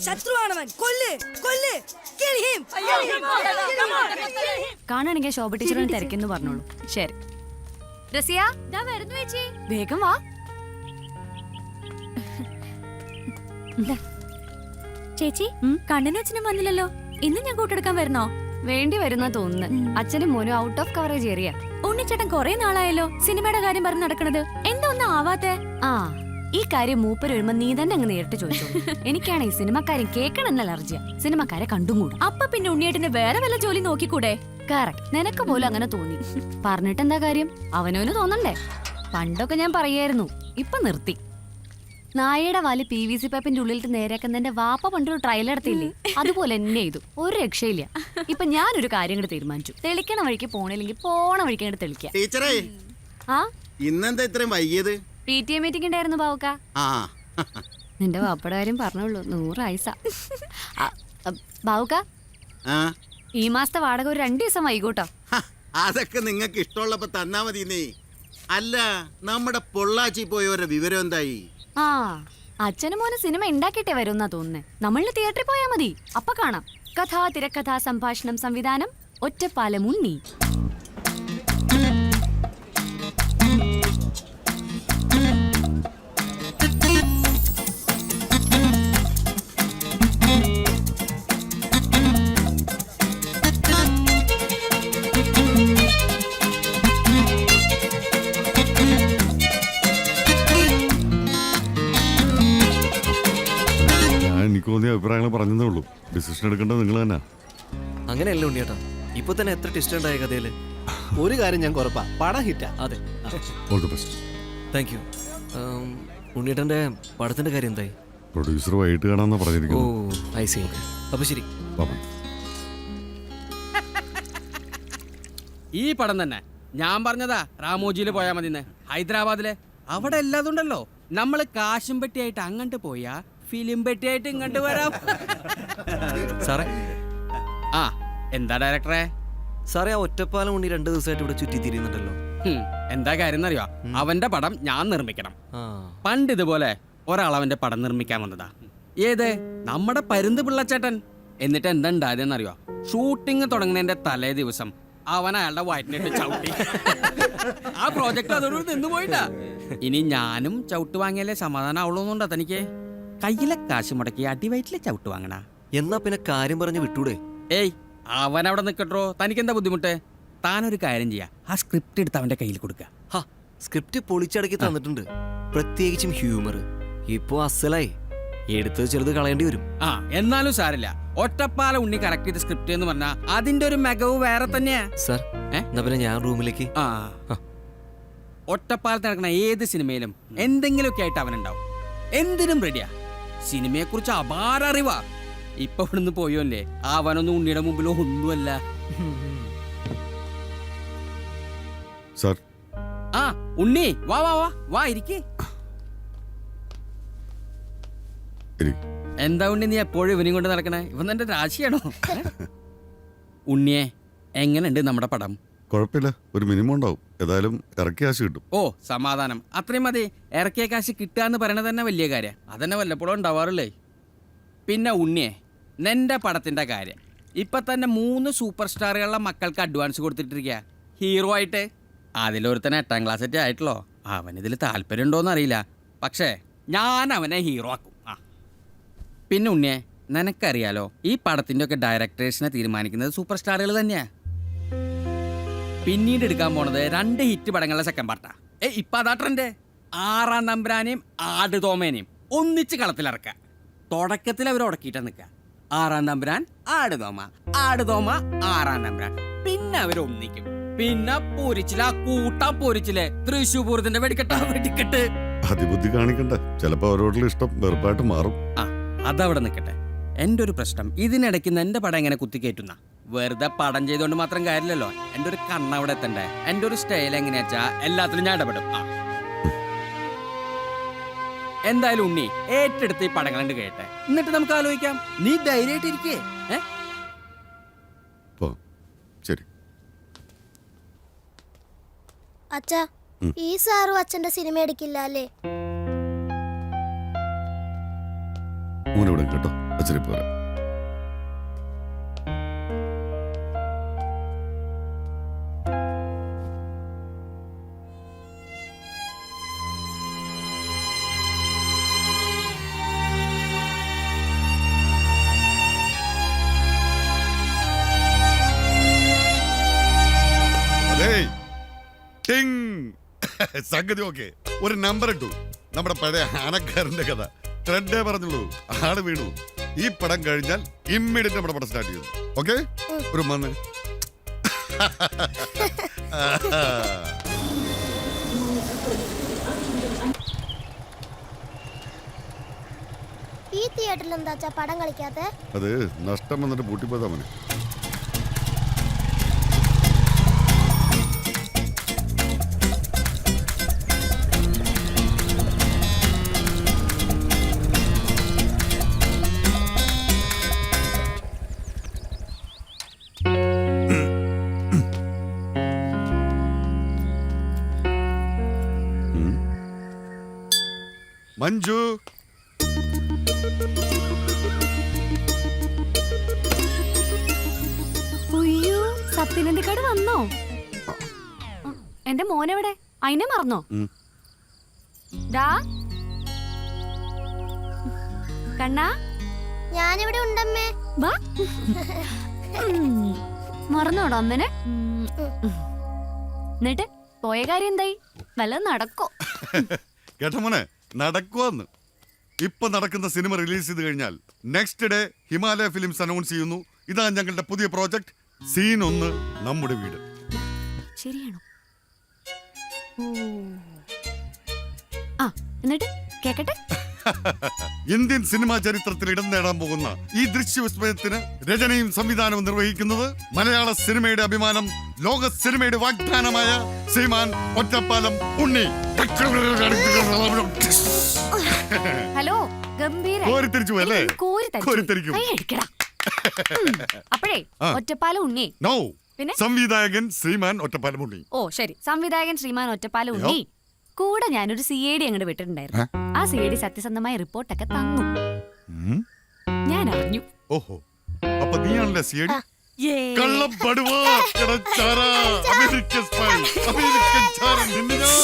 ശത്രുവാണവൻ. കൊല്ല് കൊല്ല്. Kill him. കാണാണെങ്കിൽ ശോഭ ടീച്ചറിനെ തിരക്കെന്ന് പറഞ്ഞോളൂ. ശരി റസിയ, വരുന്നു ചേച്ചി, വേഗം വാ. ചേച്ചി, കണ്ണനും അച്ഛനും വന്നില്ലല്ലോ. ഇന്ന് ഞാൻ കൂട്ടെടുക്കാൻ വരണോ? വേണ്ടി വരുന്ന തോന്നുന്നു. അച്ഛനും മോനും ഔട്ട് ഓഫ് കവറേജ് ഏരിയ. ഉണ്ണിച്ചേട്ടൻ കൊറേ നാളായല്ലോ സിനിമയുടെ കാര്യം പറഞ്ഞ് നടക്കണത്. എന്താ ഒന്നും ആവാത്തെ? ആ, ഈ കാര്യം മൂപ്പര് വരുമ്പോ നീ തന്നെ അങ്ങ് നേരിട്ട് ചോദിച്ചോ. എനിക്കാണ് ഈ സിനിമക്കാരും കേൾക്കണമെന്ന അലർജിയ. സിനിമക്കാരെ കണ്ടുകൂടും. അപ്പൊ പിന്നെ ഉണ്ണിയേട്ടന് വേറെ വല്ല ജോലി നോക്കിക്കൂടെ? കറക്റ്റ്, നിനക്ക് പോലും അങ്ങനെ തോന്നി. പറഞ്ഞിട്ട് എന്താ കാര്യം? അവനവന് തോന്നണ്ടേ? പണ്ടൊക്കെ ഞാൻ പറയായിരുന്നു, ഇപ്പൊ നിർത്തി. നായയുടെ വാല് PVC പൈപ്പിന്റെ ഉള്ളിലിട്ട് നേരെയാക്കുന്നതിന്റെ വാപ്പ പണ്ടൊരു ട്രയൽ എടുത്തില്ലേ, അതുപോലെ എന്നെ ചെയ്തു. ഒരു രക്ഷയില്ല. ഇപ്പൊ ഞാനൊരു കാര്യം കൂടെ തീരുമാനിച്ചു. തെളിക്കണ വഴിക്ക് പോണില്ലെങ്കിൽ പോണ വഴിക്ക് അങ്ങോട്ട് തെളിക്കാം. ടീച്ചറേ, ആ ഇന്നെന്താ ഇത്രയും വൈകിയത്? PTA മീറ്റിംഗ് ഉണ്ടായിരുന്നു ബാവുക്ക. ആ, നിന്റെ വാപ്പയുടെ കാര്യം പറഞ്ഞുള്ളൂ. 100 ആയിസ. ബാവുക്ക, ആ, ഈ മാസത്തെ വാടക ഒരു 2 ദിവസം വൈകൂട്ടോ. അതൊക്കെ നിങ്ങൾക്ക് ഇഷ്ടമുള്ളപ്പോ തന്നാ മതി. നീ അല്ല, നമ്മുടെ പൊള്ളാച്ചി പോയവരുടെ വിവരം എന്തായി? ആ, അച്ഛനും മോനെ സിനിമ ഉണ്ടാക്കിയിട്ടേ വരുമെന്നാ തോന്നുന്നേ. നമ്മളിന് തിയേറ്ററിൽ പോയാ മതി, അപ്പൊ കാണാം. കഥ, തിരക്കഥ, സംഭാഷണം, സംവിധാനം ഒറ്റപ്പാലം ഉണ്ണി. എനിക്ക് തോന്നിയ അഭിപ്രായങ്ങൾ പറഞ്ഞതേ ഉള്ളൂ. ഡിസിഷൻ എടുക്കേണ്ടത് നിങ്ങൾ തന്നെ. അങ്ങനെയല്ല ഉണ്ണിയേട്ടാ, ഇപ്പൊ തന്നെ എത്ര ടിസ്റ്റ് ഉണ്ടായ കഥയില്. ഒരു കാര്യം ഞാൻ കുറപ്പാ, പടം ഹിറ്റാ. അതെ, all the best. Thank you. ഉണ്ണിയേട്ടന്റെ പടത്തിന്റെ കാര്യം എന്തായി? പ്രൊഡ്യൂസർ വൈകിട്ട് കാണാമെന്നാ ഓ, പറഞ്ഞിരിക്കുന്നത്. I see. അപ്പൊ ശരി. ഈ പടം തന്നെ ഞാൻ പറഞ്ഞതാ. റാമോജിയിൽ പോയാ മതിന്ന്, ഹൈദരാബാദിലെ. അവിടെ എല്ലാതുണ്ടല്ലോ. നമ്മള് കാശും പെട്ടിയായിട്ട് അങ്ങോട്ട് പോയാ ഫിലിം പെട്ടിയായിട്ട് ഇങ്ങോട്ട് വരാം. സാറേ. ആ, എന്താ ഡയറക്ടറെ? സാറേ, ആ ഒറ്റപ്പാലം ഉണ്ണി 2 ദിവസമായിട്ട് ഇവിടെ ചുറ്റി തിരിയുന്നുണ്ടല്ലോ. എന്താ കാര്യം എന്നറിയോ? അവന്റെ പടം ഞാൻ നിർമ്മിക്കണം. ആ, പണ്ട് ഇതുപോലെ ഒരാൾ അവന്റെ പടം നിർമ്മിക്കാൻ വന്നതാ. ഏത്? നമ്മുടെ പരുന്ത് പിള്ളച്ചേട്ടൻ. എന്നിട്ട് എന്താ ഉണ്ടായതെന്നറിയോ? ഷൂട്ടിംഗ് തുടങ്ങുന്നതിന്റെ തലേ ദിവസം അവൻ അയാളുടെ വയറ്റിനിട്ട് ചവിട്ടി. ആ പ്രോജക്റ്റ് അതോട് നിന്ന് പോയിട്ടാ. ഇനി ഞാനും ചവിട്ട് വാങ്ങിയാലേ സമാധാനം ആവുള്ളൂന്നുണ്ടോ തനിക്ക്? കയ്യിലെ കാശ് മുടക്കി അടിവയറ്റിലെ ചവിട്ട് വാങ്ങണ. എന്നാ പിന്നെ കാര്യം പറഞ്ഞ് വിട്ടൂടെ? ഏയ്, അവൻ അവിടെ നിൽക്കട്ടോ. തനിക്കെന്താ ബുദ്ധിമുട്ട്? താനൊരു കാര്യം ചെയ്യാ, ആ സ്ക്രിപ്റ്റ് എടുത്ത് അവന്റെ കയ്യിൽ കൊടുക്കുക. ഹാ, സ്ക്രിപ്റ്റ് പൊളിച്ചടക്കി തന്നിട്ടുണ്ട്. പ്രത്യേകിച്ചും ഹ്യൂമർ ഇപ്പൊ അസലായി. എടുത്തത് ചെറുത് കളയേണ്ടി വരും. ആ, എന്നാലും സാരില്ല. ഒറ്റപ്പാല ഉണ്ണി കറക്റ്റ് ചെയ്ത സ്ക്രിപ്റ്റ് എന്ന് പറഞ്ഞാ അതിന്റെ ഒരു മികവ് വേറെ തന്നെയാ. സാർ, എന്നാ പിന്നെ ഞാൻ റൂമിലേക്ക്. ആ, ഒറ്റപ്പാലത്ത് നടക്കുന്ന ഏത് സിനിമയിലും എന്തെങ്കിലുമൊക്കെ ആയിട്ട് അവനുണ്ടാവും. എന്തിനും റെഡിയാ. സിനിമയെ കുറിച്ച് അപാര അറിവാ. ഇപ്പൊ ഇവിടുന്ന് പോയോല്ലേ, അവനൊന്നും ഉണ്ണിയുടെ മുമ്പിലോ ഒന്നുമല്ല. സാർ. ആ, ഉണ്ണി വാ വാ വാ വാ, ഇരിക്കേ. എന്താ ഉണ്ണി നീ എപ്പോഴും ഇവനും കൊണ്ട് നടക്കണേ? ഇവൻ എന്റെ രാശിയാണോ? ഉണ്ണിയെ, എങ്ങനെയുണ്ട് നമ്മുടെ പടം? കുഴപ്പമില്ല, ഒരു മിനിമം ഉണ്ടാവും. ഏതായാലും ഇറക്കിയ കാശ് കിട്ടും. ഓ, സമാധാനം. അത്രയും മതി. ഇറക്കിയ കാശ് കിട്ടുക എന്ന് പറയണത് തന്നെ വലിയ കാര്യം. അതന്നെ വല്ലപ്പോഴും ഉണ്ടാവാറില്ലേ. പിന്നെ ഉണ്ണിയെ, നിന്റെ പടത്തിന്റെ കാര്യം ഇപ്പൊ തന്നെ 3 സൂപ്പർ സ്റ്റാറുകളുടെ മക്കൾക്ക് അഡ്വാൻസ് കൊടുത്തിട്ടിരിക്കുക ഹീറോ ആയിട്ട്. അതിലൊരുത്തന്നെ 8ാം ക്ലാസ് ഒക്കെ ആയിട്ടുള്ളോ. അവനിതിൽ താല്പര്യം ഉണ്ടോന്ന് അറിയില്ല, പക്ഷേ ഞാൻ അവനെ ഹീറോ ആക്കും. ആ, പിന്നെ ഉണ്ണിയെ, നിനക്കറിയാലോ ഈ പടത്തിന്റെ ഒക്കെ ഡയറക്ടേഴ്സിനെ തീരുമാനിക്കുന്നത് സൂപ്പർ സ്റ്റാറുകൾ തന്നെയാ. പിന്നീട് എടുക്കാൻ പോണത് 2 ഹിറ്റ് പടങ്ങളുടെ സെക്കൻഡ് പാർട്ടാ. ഇപ്പൊ അതാ ട്രെൻഡ്. 6-ാം തമ്പുരാനെയും ആടുതോമേനെയും ഒന്നിച്ച് കളത്തിലിറക്കുക. തുടക്കത്തിൽ അവർ ഉടക്കിയിട്ടാ നിൽക്കുക. 6-ാം തമ്പുരാൻ, ആടുതോമ, ആടുതോമ, 6-ാം തമ്പുരാൻ. പിന്നെ അവർ ഒന്നിക്കും. പിന്നെ പൊരിച്ചില്ല, കൂട്ടാ പൊരിച്ചില്ലേ, തൃശ്ശൂർ പൂരത്തിന്റെ വെടിക്കെട്ട്. അതിബുദ്ധി കാണിക്കണ്ട. ചിലപ്പോ അവരോടുള്ള ഇഷ്ടം വെറുപ്പായിട്ട് മാറും. ആ, അതവിടെ നിൽക്കട്ടെ. എൻ്റെ ഒരു പ്രശ്നം, ഇതിനിടയ്ക്ക് എൻ്റെ പടം എങ്ങനെ കുത്തിക്കയറ്റുന്ന? വെറുതെ പടം ചെയ്തുകൊണ്ട് മാത്രം കാര്യമില്ലല്ലോ. എൻ്റെ ഒരു കണ്ണവിടെ എത്തണ്ടേ. എൻ്റെ ഒരു സ്റ്റൈൽ എങ്ങനെയാച്ചാ എല്ലാത്തിലും ഞാൻ ഇടപെടും. ആ, എന്തായാലും ഉണ്ണി ഏറ്റെടുത്ത് ഈ പടങ്ങൾ കണ്ട് കേട്ടെ, എന്നിട്ട് നമുക്ക് ആലോചിക്കാം. നീ ധൈര്യമായിട്ടിരിക്കേ. ശരി അച്ഛാ, ഈ സാറും അച്ഛന്റെ സിനിമ എടുക്കില്ല അല്ലേ? മോനിവിടെ കേട്ടോ, അച്ഛനെ പോരാ. സംഗതി ഓക്കെ. ഒരു നമ്പർ ഇട്ടു. നമ്മുടെ പഴയ ആനക്കാരന്റെ കഥ ട്രെഡേ പറഞ്ഞുള്ളൂ, ആള് വീണു. ഈ പടം കഴിഞ്ഞാൽ ഇമ്മീഡിയറ്റ് നമ്മുടെ പടം സ്റ്റാർട്ട് ചെയ്തു. ഓക്കെ, ഒരു മണ്ണ്. ഈ തിയേറ്ററിൽ എന്താ അച്ഛാ പടം കളിക്കാത്തെ? അത് നഷ്ടം വന്നിട്ട് പൂട്ടിപ്പോയതാ മോനെ. മഞ്ജു, അയ്യോ, സത്യനന്ദിക്കാട് വന്നോ? എന്റെ മോനെവിടെ? അതിനെ മറന്നോ? ദാ കണ്ണാ, ഞാനിവിടെ ഉണ്ടമ്മേ. വാ. മറന്നോടോ അമ്മനെ? എന്നിട്ട് പോയ കാര്യം എന്തായി? വല്ലതും നടക്കോ? കേട്ടോ മോനെ, നടക്കുവാന്ന്. ഇപ്പൊ നടക്കുന്ന സിനിമ റിലീസ് ചെയ്ത് കഴിഞ്ഞാൽ next day Himalaya films announce ചെയ്യുന്നു, ഇതാ ഞങ്ങളുടെ പുതിയ പ്രോജക്ട് സീൻ 1 നമ്മുടെ വീട്. ശരിയാണോ? ആ, എന്നിട്ട് കേക്കട്ടെ. ഇന്ത്യൻ സിനിമാ ചരിത്രത്തിൽ ഇടം നേടാൻ പോകുന്ന ഈ ദൃശ്യവിസ്മയത്തിന് രചനയും സംവിധാനവും നിർവഹിക്കുന്നത് മലയാള സിനിമയുടെ അഭിമാനം, ലോക സിനിമയുടെ വാഗ്ദാനമായ ശ്രീമാൻ ഒറ്റപ്പാലം ഉണ്ണി. ഹലോ, ഗംഭീര. കോരിത്തിരിച്ചു അല്ലേ? കോരിത്തിരിക്കും. അപ്പോഴേ ഒറ്റപ്പാലം ഉണ്ണി. നോ, പിന്നെ സംവിധായകൻ ശ്രീമാൻ ഒറ്റപ്പാലം ഉണ്ണി. ഓ ശരി, സംവിധായകൻ ശ്രീമാൻ ഒറ്റപ്പാലം ഉണ്ണി. കൂടെ ഞാനൊരു CID അങ്ങോട്ട് വിട്ടിട്ടുണ്ടായിരുന്നു. ആ CID സത്യസന്ധമായ റിപ്പോർട്ടൊക്കെ തന്നു. ഞാൻ അറിഞ്ഞു. ഓഹോ, അപ്പൊ നീയാണല്ലേ CID? യേ. കള്ളപ്പടുവാ, കിടച്ചാരാ, അമേരിക്കൻ സ്പൈ, അമേരിക്കൻ ചാരൻ, നിന്നെ ഞാൻ